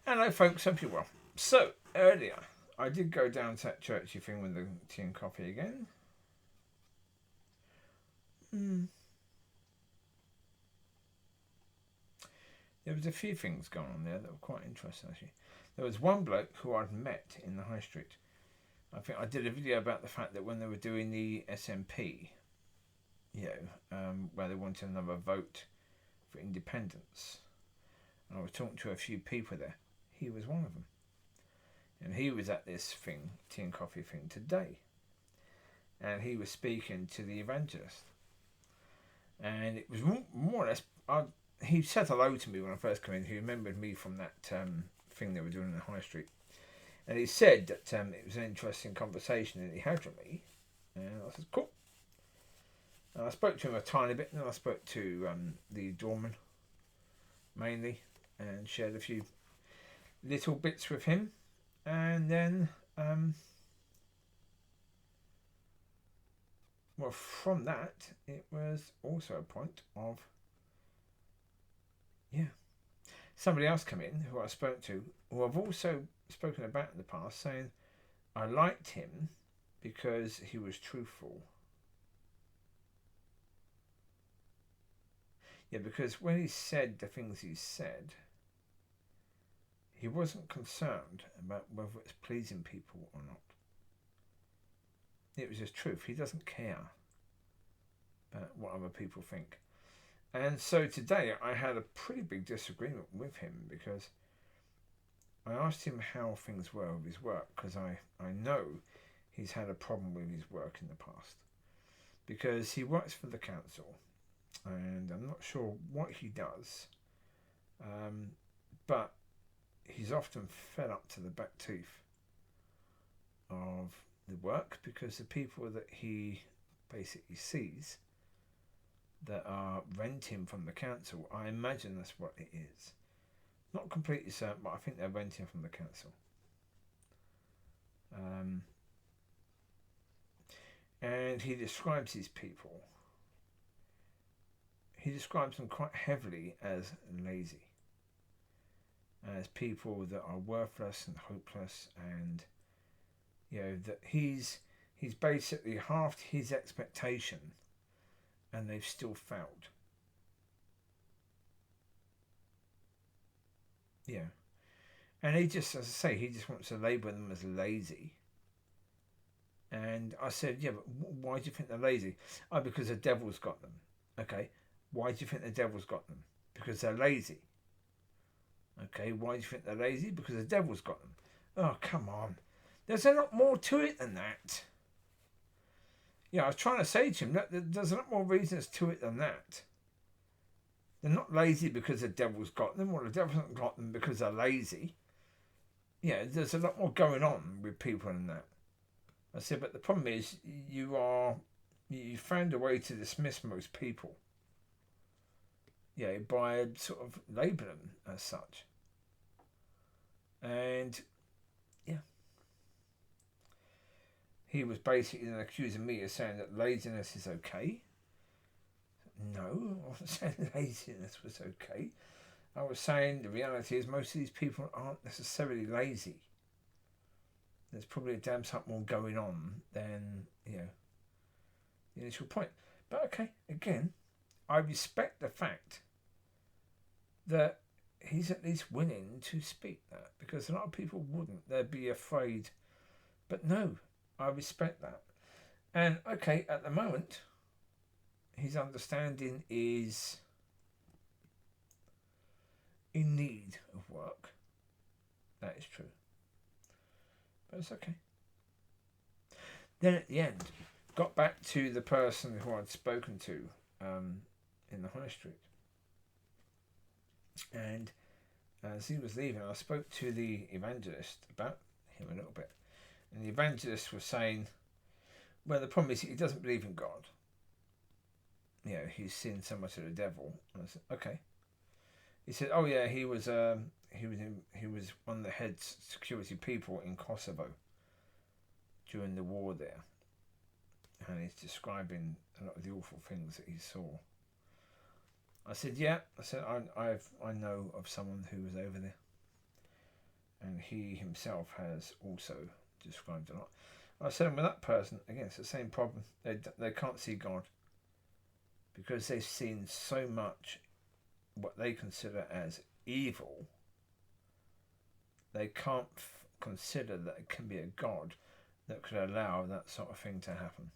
Hello, folks. Hope you're well. So, earlier, I did go down to that churchy thing with the tea and coffee again. There was a few things going on there that were quite interesting, actually. There was one bloke who I'd met in the high street. I think I did a video about the fact that when they were doing the SNP, where they wanted another vote for independence, and I was talking to a few people there. He was one of them. And he was at this thing, tea and coffee thing, today. And he was speaking to the evangelist. And it was more or less... he said hello to me when I first came in. He remembered me from that thing they were doing in the high street. And he said that it was an interesting conversation that he had with me. And I said, cool. And I spoke to him a tiny bit. And then I spoke to the doorman, mainly. And shared a few little bits with him. And then, from that, it was also a point of, somebody else come in who I spoke to, who I've also spoken about in the past, saying I liked him because he was truthful. Yeah, because when he said the things he said, he wasn't concerned about whether it's pleasing people or not. It was his truth. He doesn't care about what other people think. And so today I had a pretty big disagreement with him because I asked him how things were with his work, because I know he's had a problem with his work in the past. Because he works for the council and I'm not sure what he does, but he's often fed up to the back teeth of the work because the people that he basically sees that are renting from the council, I imagine that's what it is. Not completely certain, but I think they're renting from the council. And he describes these people. He describes them quite heavily as lazy. As people that are worthless and hopeless, and that he's basically halved his expectation and they've still failed. Yeah. And he just, as I say, he just wants to label them as lazy. And I said, yeah, but why do you think they're lazy? Oh, because the devil's got them. Okay, why do you think the devil's got them? Because they're lazy. Okay, why do you think they're lazy? Because the devil's got them. Oh, come on. There's a lot more to it than that. I was trying to say to him that there's a lot more reasons to it than that. They're not lazy because the devil's got them, or the devil hasn't got them because they're lazy. There's a lot more going on with people than that. I said, but the problem is you found a way to dismiss most people. By sort of labelling them as such. And he was basically then accusing me of saying that laziness is okay. No, I wasn't saying laziness was okay. I was saying the reality is most of these people aren't necessarily lazy. There's probably a damn sight more going on than, the initial point. But okay, again, I respect the fact that he's at least willing to speak that, because a lot of people wouldn't. They'd be afraid. But no, I respect that. And okay, at the moment, his understanding is in need of work. That is true. But it's okay. Then at the end, got back to the person who I'd spoken to in the high street. And as he was leaving, I spoke to the evangelist about him a little bit. And the evangelist was saying, well, the problem is he doesn't believe in God. He's seen so much of the devil. And I said, okay. He said, oh yeah, he was one of the head security people in Kosovo during the war there. And he's describing a lot of the awful things that he saw. I said, yeah. I said, I know of someone who was over there. and he himself has also described a lot. I said with that person, again, it's the same problem. They can't see God because they've seen so much what they consider as evil. They can't consider that it can be a God that could allow that sort of thing to happen.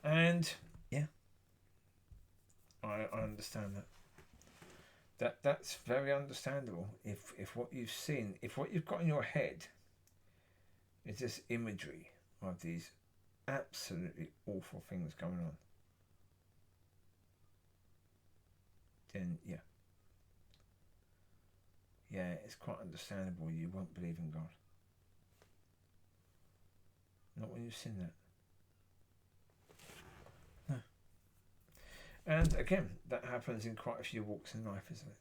And yeah, I understand that. That's very understandable. If what you've seen, if what you've got in your head is this imagery of these absolutely awful things going on, then yeah, it's quite understandable you won't believe in God. Not when you've seen that. No. And again, that happens in quite a few walks in life, isn't it?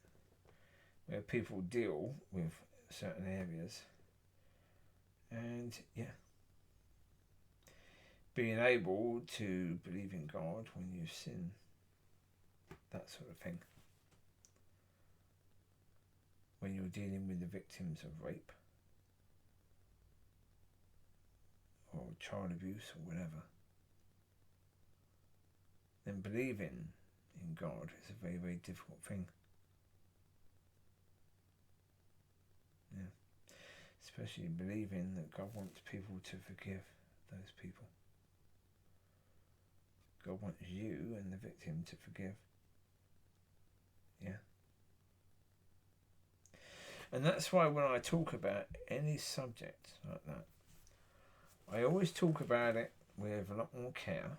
Where people deal with certain areas. And yeah, being able to believe in God when you sin, that sort of thing. When you're dealing with the victims of rape or child abuse or whatever, then believing in God is a very, very difficult thing. Yeah. Especially believing that God wants people to forgive those people. God wants you and the victim to forgive. Yeah. And that's why when I talk about any subject like that, I always talk about it with a lot more care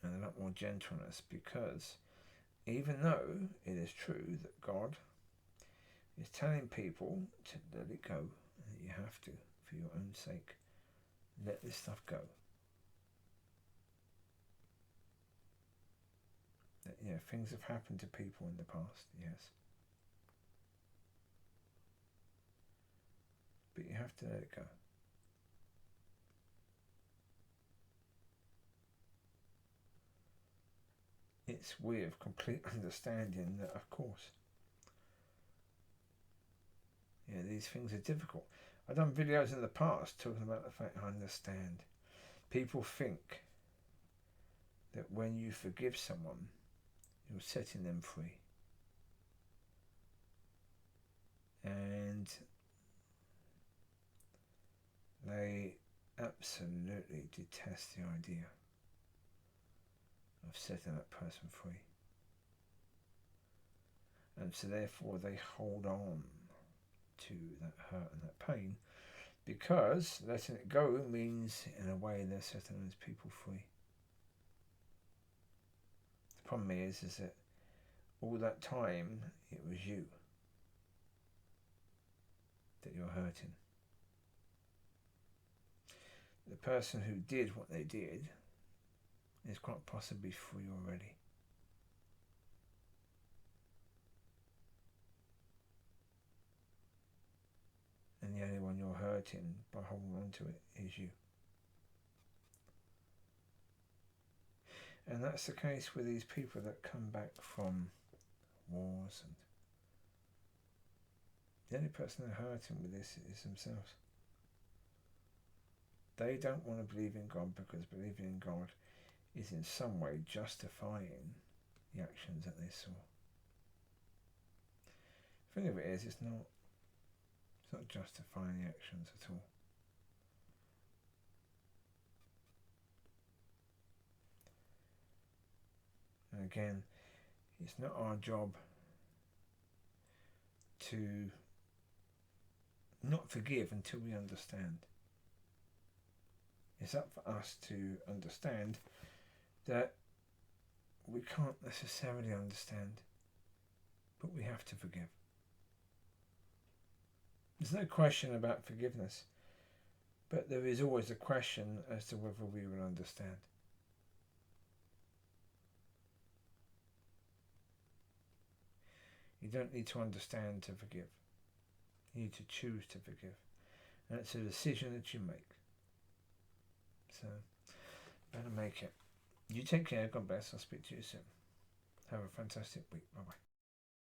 and a lot more gentleness, because even though it is true that God is telling people to let it go, and that you have to, for your own sake, let this stuff go. That, things have happened to people in the past, yes. But you have to let it go. It's with complete understanding that, of course, these things are difficult. I've done videos in the past talking about the fact I understand. People think that when you forgive someone, you're setting them free. And they absolutely detest the idea of setting that person free. And so therefore they hold on to that hurt and that pain, because letting it go means in a way they're setting those people free. The problem is that all that time it was you that you're hurting. The person who did what they did is quite possibly free already. And the only one you're hurting by holding on to it is you. And that's the case with these people that come back from wars, and the only person they're hurting with this is themselves. They don't want to believe in God because believing in God is in some way justifying the actions that they saw. The thing of it is, it's not justifying the actions at all. And again, it's not our job to not forgive until we understand. It's up for us to understand that we can't necessarily understand, but we have to forgive. There's no question about forgiveness, but there is always a question as to whether we will understand. You don't need to understand to forgive. You need to choose to forgive. And it's a decision that you make. So, better make it. You take care. God bless. I'll speak to you soon. Have a fantastic week. Bye-bye.